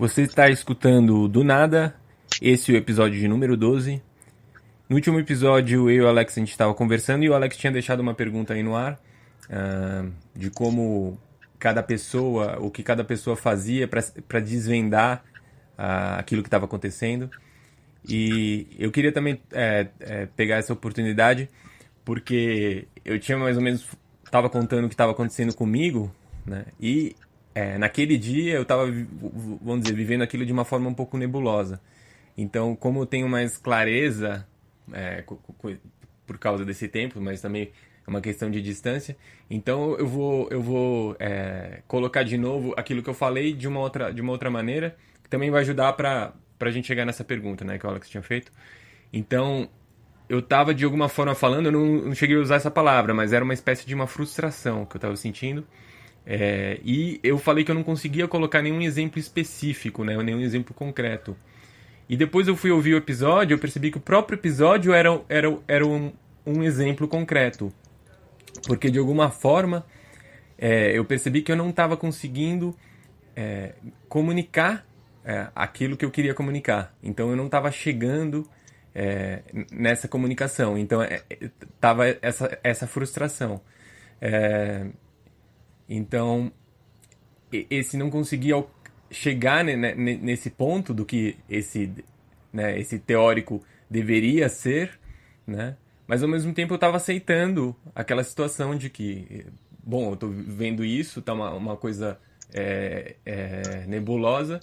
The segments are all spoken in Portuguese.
Você está escutando Do Nada, esse é o episódio de número 12. No último episódio, eu e o Alex, a gente estava conversando e o Alex tinha deixado uma pergunta aí no ar, de como cada pessoa, o que cada pessoa fazia para desvendar aquilo que estava acontecendo. E eu queria também pegar essa oportunidade, porque eu tinha mais ou menos, estava contando o que estava acontecendo comigo, né? E naquele dia eu estava, vamos dizer, vivendo aquilo de uma forma um pouco nebulosa. Então, como eu tenho mais clareza, por causa desse tempo, mas também é uma questão de distância, então eu vou colocar de novo aquilo que eu falei de uma outra maneira, que também vai ajudar para a gente chegar nessa pergunta, né, que o Alex tinha feito. Então, eu estava de alguma forma falando, eu não cheguei a usar essa palavra, mas era uma espécie de uma frustração que eu estava sentindo. E eu falei que eu não conseguia colocar nenhum exemplo específico, né, nenhum exemplo concreto. E depois eu fui ouvir o episódio, eu percebi que o próprio episódio era um exemplo concreto. Porque de alguma forma eu percebi que eu não estava conseguindo comunicar aquilo que eu queria comunicar. Então eu não estava chegando nessa comunicação. Então tava essa frustração. Então esse não conseguia chegar nesse ponto do que esse teórico deveria ser, né? Mas ao mesmo tempo eu estava aceitando aquela situação de que, bom, eu estou vendo isso, tá uma coisa nebulosa,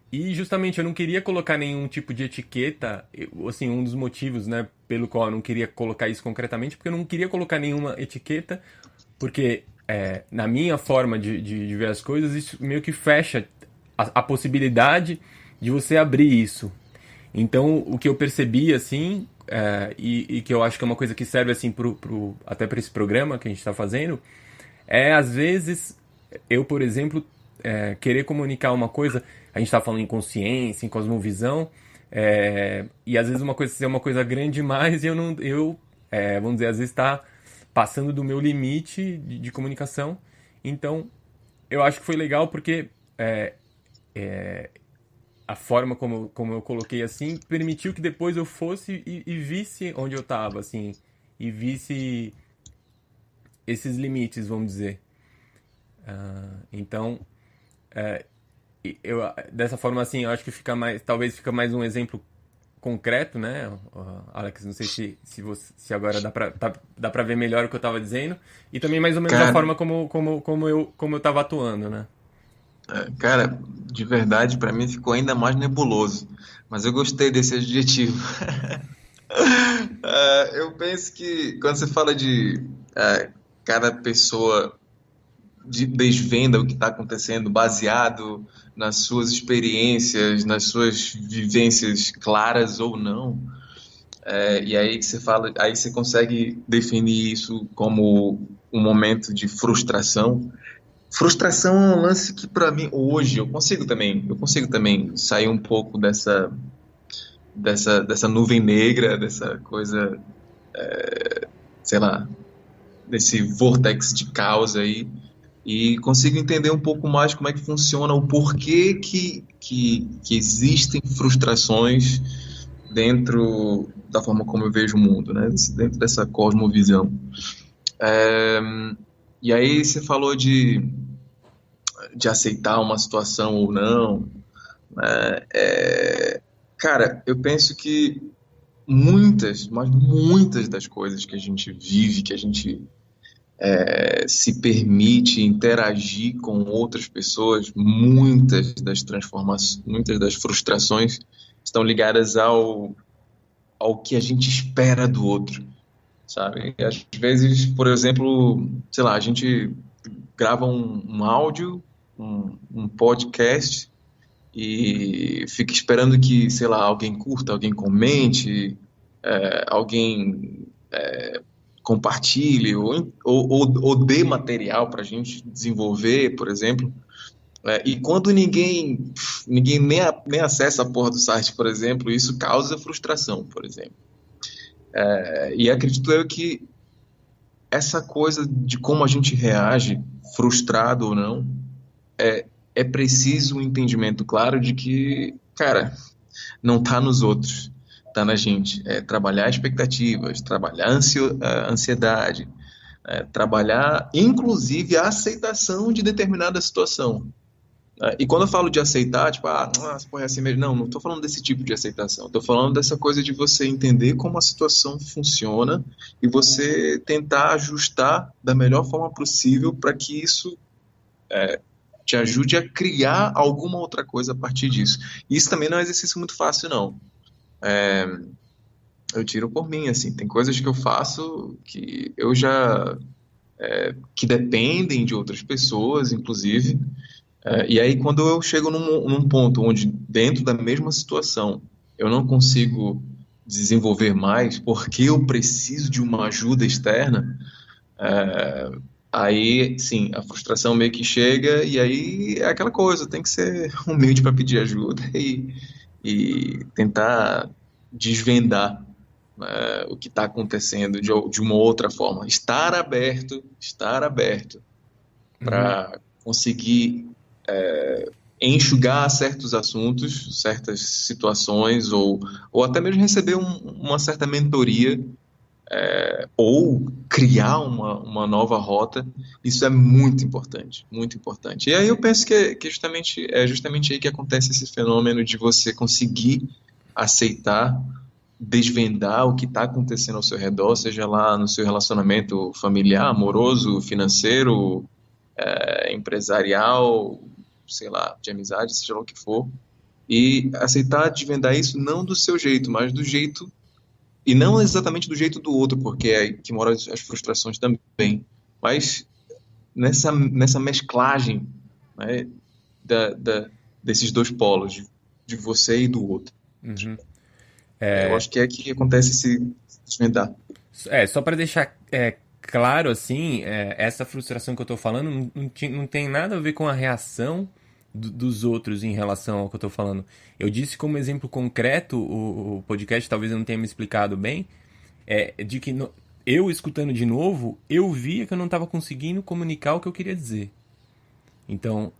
e justamente eu não queria colocar nenhum tipo de etiqueta, assim, um dos motivos, né, pelo qual eu não queria colocar isso concretamente, porque eu não queria colocar nenhuma etiqueta, porque na minha forma de ver as coisas, isso meio que fecha a possibilidade de você abrir isso. Então, o que eu percebi, assim, e que eu acho que é uma coisa que serve, assim, até para esse programa que a gente está fazendo, às vezes, eu, por exemplo, querer comunicar uma coisa, a gente está falando em consciência, em cosmovisão, e às vezes uma coisa ser uma coisa grande demais e vamos dizer, às vezes está passando do meu limite de comunicação. Então, eu acho que foi legal porque a forma como eu coloquei assim permitiu que depois eu fosse e visse onde eu estava, assim, e visse esses limites, vamos dizer. Então, dessa forma, assim, eu acho que talvez fica mais um exemplo concreto, né, Alex? Não sei se agora dá pra ver melhor o que eu estava dizendo, e também mais ou menos a Cara, forma como eu estava atuando, né? cara, de verdade, para mim ficou ainda mais nebuloso, mas eu gostei desse adjetivo. Eu penso que quando você fala de cada pessoa desvenda o que está acontecendo baseado nas suas experiências, nas suas vivências claras ou não, e aí você fala, aí você consegue definir isso como um momento de frustração. Frustração é um lance que para mim hoje eu consigo também sair um pouco dessa nuvem negra, dessa coisa, sei lá, desse vortex de caos aí e consigo entender um pouco mais como é que funciona, o porquê que existem frustrações dentro da forma como eu vejo o mundo, né? Dentro dessa cosmovisão. É, e aí você falou de aceitar uma situação ou não, né? Cara, eu penso que muitas, mas muitas das coisas que a gente vive, que a gente se permite interagir com outras pessoas, muitas das transformações, muitas das frustrações estão ligadas ao que a gente espera do outro, sabe? Às vezes, por exemplo, sei lá, a gente grava um áudio, um podcast e fica esperando que, sei lá, alguém curta, alguém comente, alguém compartilhe ou dê material para a gente desenvolver, por exemplo. E quando ninguém nem acessa a porra do site, por exemplo, isso causa frustração, por exemplo. E acredito eu que essa coisa de como a gente reage, frustrado ou não, é preciso um entendimento claro de que, cara, não está nos outros, está na gente. É trabalhar expectativas, trabalhar ansiedade, trabalhar, inclusive, a aceitação de determinada situação. E quando eu falo de aceitar, tipo, porra, é assim mesmo. Não estou falando desse tipo de aceitação. Estou falando dessa coisa de você entender como a situação funciona e você tentar ajustar da melhor forma possível para que isso te ajude a criar alguma outra coisa a partir disso. E isso também não é um exercício muito fácil, não. Eu tiro por mim, assim. Tem coisas que eu faço que eu já... que dependem de outras pessoas, inclusive. E aí, quando eu chego num ponto onde, dentro da mesma situação, eu não consigo desenvolver mais porque eu preciso de uma ajuda externa, aí, sim, a frustração meio que chega e aí é aquela coisa, tem que ser humilde para pedir ajuda e tentar desvendar o que está acontecendo de uma outra forma. Estar aberto para conseguir enxugar certos assuntos, certas situações, ou até mesmo receber uma certa mentoria, ou criar uma nova rota. Isso é muito importante, muito importante. E aí eu penso que é justamente aí que acontece esse fenômeno de você conseguir aceitar, desvendar o que está acontecendo ao seu redor, seja lá no seu relacionamento familiar, amoroso, financeiro, empresarial, sei lá, de amizade, seja lá o que for, e aceitar desvendar isso não do seu jeito, mas do jeito, e não exatamente do jeito do outro, porque é aí que moram as frustrações também, mas nessa mesclagem, né, desses dois polos, de você e do outro. Uhum. Eu acho que é que acontece esse desvendar. Só para deixar claro, assim, essa frustração que eu tô falando não tem nada a ver com a reação dos outros em relação ao que eu tô falando. Eu disse como exemplo concreto, o podcast talvez eu não tenha me explicado bem, de que eu escutando de novo, eu via que eu não estava conseguindo comunicar o que eu queria dizer. Então,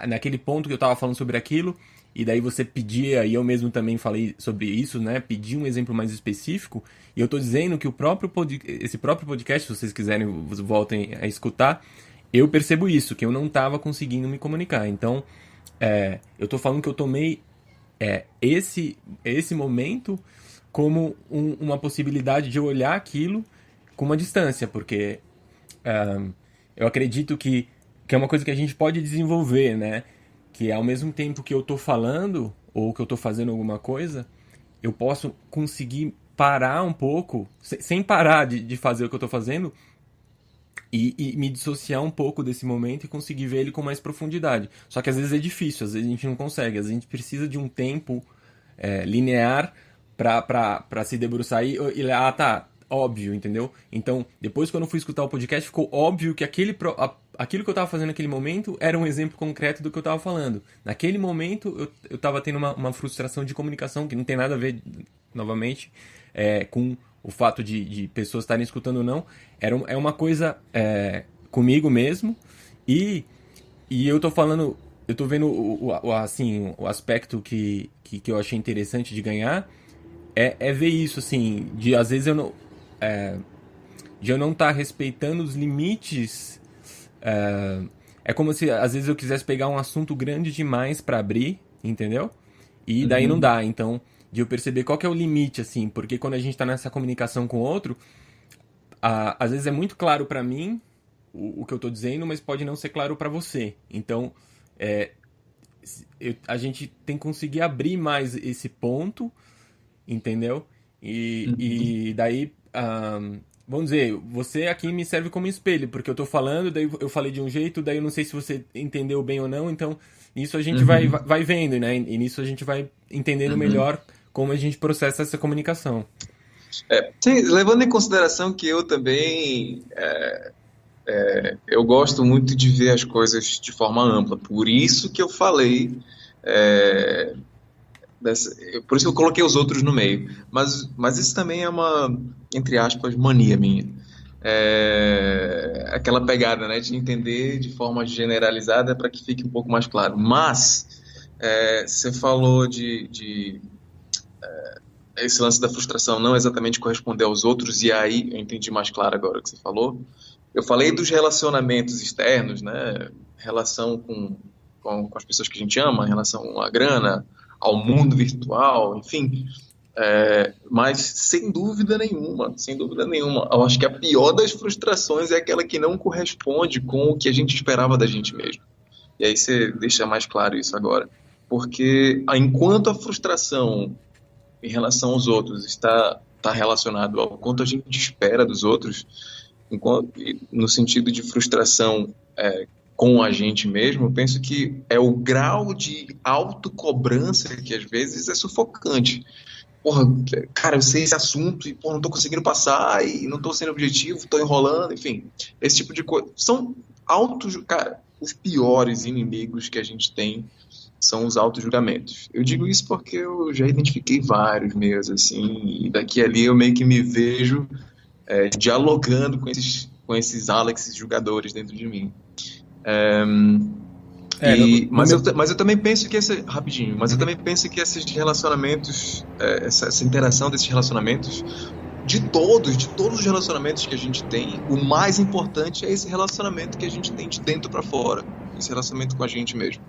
naquele ponto que eu estava falando sobre aquilo, e daí você pedia, e eu mesmo também falei sobre isso, né? Pedi um exemplo mais específico, e eu estou dizendo que esse próprio podcast, se vocês quiserem, voltem a escutar, eu percebo isso, que eu não estava conseguindo me comunicar. Então, eu estou falando que eu tomei esse momento como uma possibilidade de eu olhar aquilo com uma distância, porque eu acredito que é uma coisa que a gente pode desenvolver, né? Que ao mesmo tempo que eu tô falando, ou que eu tô fazendo alguma coisa, eu posso conseguir parar um pouco, sem parar de fazer o que eu tô fazendo, e me dissociar um pouco desse momento e conseguir ver ele com mais profundidade. Só que às vezes é difícil, às vezes a gente não consegue, às vezes a gente precisa de um tempo linear pra se debruçar e tá, óbvio, entendeu? Então, depois quando eu fui escutar o podcast, ficou óbvio que aquilo que eu tava fazendo naquele momento era um exemplo concreto do que eu tava falando. Naquele momento, eu tava tendo uma frustração de comunicação que não tem nada a ver, novamente, com o fato de pessoas estarem escutando ou não. É uma coisa comigo mesmo, e eu tô falando, eu tô vendo assim, o aspecto que eu achei interessante de ganhar é ver isso, assim, de às vezes de eu não estar respeitando os limites. É como se às vezes eu quisesse pegar um assunto grande demais pra abrir, entendeu? E daí não dá. Então, de eu perceber qual que é o limite, assim, porque quando a gente tá nessa comunicação com o outro, às vezes é muito claro pra mim o que eu tô dizendo, mas pode não ser claro pra você. Então, a gente tem que conseguir abrir mais esse ponto, entendeu? E daí, vamos dizer, você aqui me serve como espelho, porque eu tô falando, daí eu falei de um jeito, daí eu não sei se você entendeu bem ou não, então nisso a gente vai vendo, né? E nisso a gente vai entendendo melhor como a gente processa essa comunicação. Sim, levando em consideração que eu também eu gosto muito de ver as coisas de forma ampla, por isso que eu falei por isso que eu coloquei os outros no meio. Mas isso também é uma, entre aspas, mania minha. aquela pegada, né, de entender de forma generalizada para que fique um pouco mais claro. Mas você falou de esse lance da frustração não exatamente corresponder aos outros, e aí eu entendi mais claro agora o que você falou. Eu falei dos relacionamentos externos, né? Relação com as pessoas que a gente ama, em relação à grana, ao mundo virtual, enfim. Mas sem dúvida nenhuma, eu acho que a pior das frustrações é aquela que não corresponde com o que a gente esperava da gente mesmo. E aí você deixa mais claro isso agora. Porque enquanto a frustração em relação aos outros está relacionado ao quanto a gente espera dos outros, no sentido de frustração com a gente mesmo, eu penso que é o grau de autocobrança que às vezes é sufocante. Porra, cara, eu sei esse assunto e porra, não tô conseguindo passar e não tô sendo objetivo, tô enrolando, enfim. Esse tipo de coisa. São cara, os piores inimigos que a gente tem são os autojulgamentos. Eu digo isso porque eu já identifiquei vários meus, assim, e daqui a ali eu meio que me vejo dialogando com esses Alex jogadores dentro de mim. Mas eu também penso que rapidinho, mas eu também penso que esses relacionamentos, essa interação desses relacionamentos, de todos os relacionamentos que a gente tem, o mais importante é esse relacionamento que a gente tem de dentro para fora, esse relacionamento com a gente mesmo.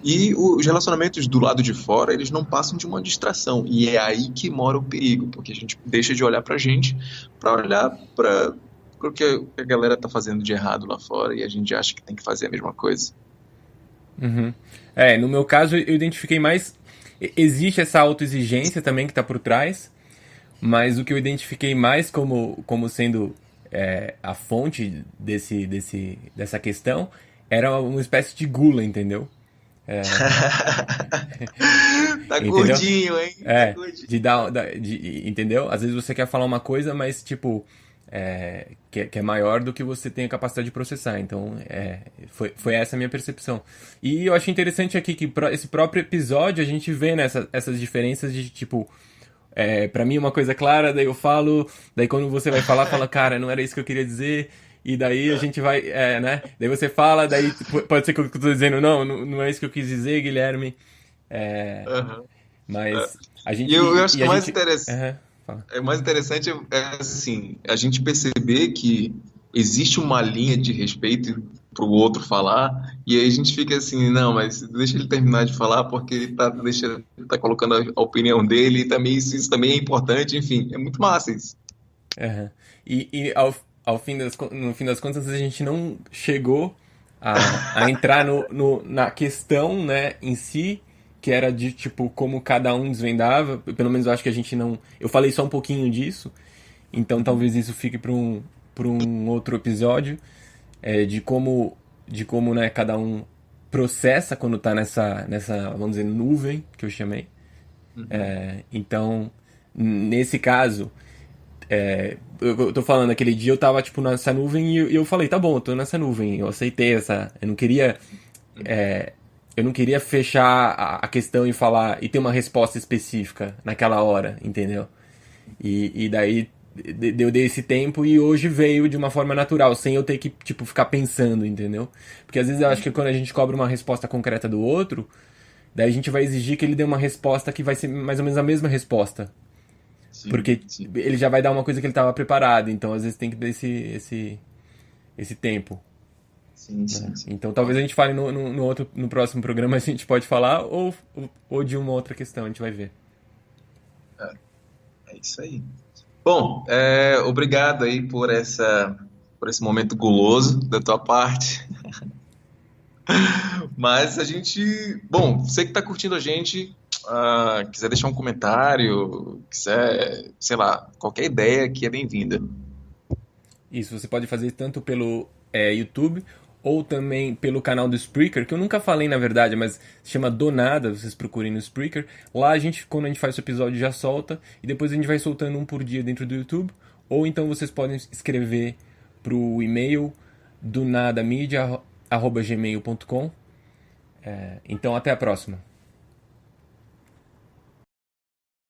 E os relacionamentos do lado de fora, eles não passam de uma distração, e é aí que mora o perigo, porque a gente deixa de olhar pra gente, para olhar para o que a galera tá fazendo de errado lá fora, e a gente acha que tem que fazer a mesma coisa. Uhum. No meu caso, eu identifiquei mais. Existe essa autoexigência também que está por trás, mas o que eu identifiquei mais como sendo a fonte dessa questão era uma espécie de gula, entendeu? Tá Entendeu? gordinho, hein? Tá gordinho. Entendeu? Às vezes você quer falar uma coisa, mas tipo, que é maior do que você tem a capacidade de processar. Então, foi essa a minha percepção. E eu achei interessante aqui que esse próprio episódio a gente vê essas diferenças de tipo. Pra mim uma coisa clara, daí eu falo, daí quando você vai falar, fala, cara, não era isso que eu queria dizer, e daí a gente vai, né? Daí você fala, daí pode ser que eu tô dizendo, não é isso que eu quis dizer, Guilherme. É, Aham. mas a E gente. eu acho E que o a mais gente. interessante. Fala. O mais interessante assim, a gente perceber que existe uma linha de respeito para o outro falar, e aí a gente fica assim, não, mas deixa ele terminar de falar, porque tá colocando a opinião dele, e também isso também é importante, enfim, é muito massa isso. Aham. E ao fim no fim das contas a gente não chegou a entrar na questão, né, em si, que era de tipo como cada um desvendava. Pelo menos eu acho que a gente não. Eu falei só um pouquinho disso, então talvez isso fique para um outro episódio, de como, né, cada um processa quando tá nessa, vamos dizer, nuvem que eu chamei. Uhum. Então, nesse caso, eu tô falando, aquele dia eu tava, tipo, nessa nuvem e eu falei, tá bom, eu tô nessa nuvem, eu aceitei essa. Eu não queria fechar a questão e falar, e ter uma resposta específica naquela hora, entendeu? E daí eu dei esse tempo e hoje veio de uma forma natural, sem eu ter que, tipo, ficar pensando, entendeu? Porque às vezes eu acho que quando a gente cobra uma resposta concreta do outro, daí a gente vai exigir que ele dê uma resposta que vai ser mais ou menos a mesma resposta. Sim, Porque sim, ele já vai dar uma coisa que ele estava preparado, então às vezes tem que dar esse tempo. sim, Né? sim, sim, Então talvez a concordo. gente fale no próximo programa, a gente pode falar, ou de uma outra questão, a gente vai ver. É isso aí. Bom, obrigado aí por esse momento guloso da tua parte. Mas a gente, bom, você que está curtindo a gente, quiser deixar um comentário, quiser, sei lá, qualquer ideia aqui é bem-vinda. Isso, você pode fazer tanto pelo YouTube ou também pelo canal do Spreaker, que eu nunca falei na verdade, mas se chama Donada, vocês procurem no Spreaker. Lá quando a gente faz o episódio, já solta, e depois a gente vai soltando um por dia dentro do YouTube. Ou então vocês podem escrever pro e-mail donadamedia@gmail.com. Então até a próxima.